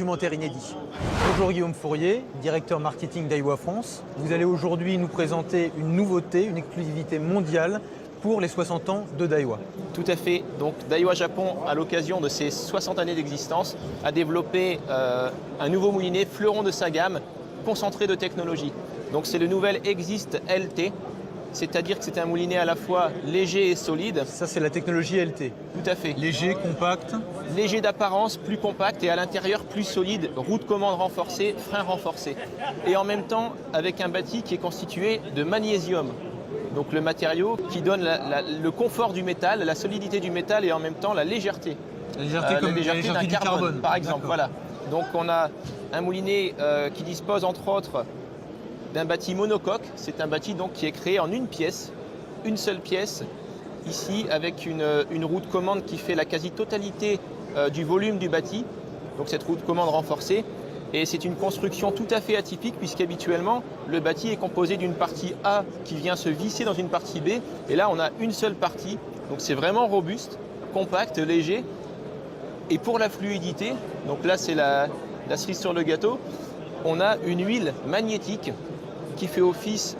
Documentaire inédit. Bonjour Guillaume Fourier, directeur marketing Daiwa France. Vous allez aujourd'hui nous présenter une nouveauté, une exclusivité mondiale pour les 60 ans de Daiwa. Tout à fait. Donc Daiwa Japon, à l'occasion de ses 60 années d'existence, a développé un nouveau moulinet fleuron de sa gamme, concentré de technologie. Donc c'est le nouvel Exist LT, c'est-à-dire que c'est un moulinet à la fois léger et solide. Ça, c'est la technologie LT. Tout à fait. Léger, compact. Léger d'apparence, plus compact et à l'intérieur plus solide, roue de commande renforcée, frein renforcé. Et en même temps avec un bâti qui est constitué de magnésium. Donc le matériau qui donne le confort du métal, la solidité du métal et en même temps la légèreté. La légèreté comme la légèreté d'un du carbone, par exemple. Voilà. Donc on a un moulinet qui dispose entre autres d'un bâti monocoque. C'est un bâti donc qui est créé en une pièce, une seule pièce, ici avec une roue de commande qui fait la quasi-totalité du volume du bâti. Donc cette roue de commande renforcée. Et c'est une construction tout à fait atypique puisqu'habituellement le bâti est composé d'une partie A qui vient se visser dans une partie B. Et là on a une seule partie. Donc c'est vraiment robuste, compact, léger. Et pour la fluidité, donc là c'est la cerise sur le gâteau, on a une huile magnétique qui fait office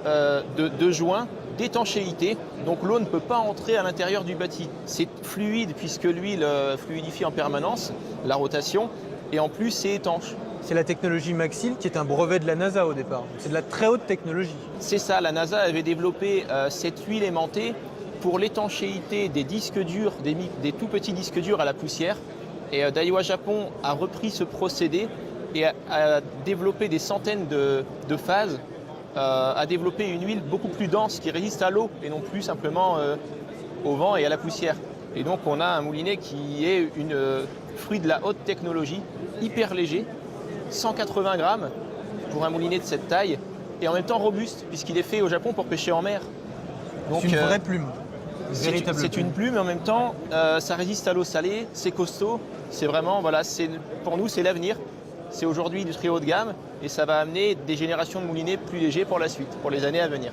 de joint d'étanchéité, donc l'eau ne peut pas entrer à l'intérieur du bâti. C'est fluide puisque l'huile fluidifie en permanence la rotation et en plus c'est étanche. C'est la technologie Maxil qui est un brevet de la NASA au départ. C'est de la très haute technologie. C'est ça, la NASA avait développé cette huile aimantée pour l'étanchéité des disques durs, des tout petits disques durs à la poussière. Et Daiwa Japon a repris ce procédé et a développé des centaines de phases, a développé une huile beaucoup plus dense qui résiste à l'eau et non plus simplement au vent et à la poussière. Et donc on a un moulinet qui est fruit de la haute technologie, hyper léger, 180 grammes pour un moulinet de cette taille et en même temps robuste puisqu'il est fait au Japon pour pêcher en mer. C'est une vraie plume. C'est une plume, mais en même temps, ça résiste à l'eau salée, c'est costaud. C'est vraiment, voilà, pour nous, c'est l'avenir. C'est aujourd'hui du très haut de gamme et ça va amener des générations de moulinets plus légers pour la suite, pour les années à venir.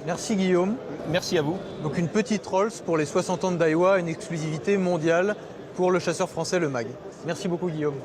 Merci Guillaume. Merci à vous. Donc une petite Rolls pour les 60 ans de Daiwa, une exclusivité mondiale pour le chasseur français Le Mag. Merci beaucoup Guillaume.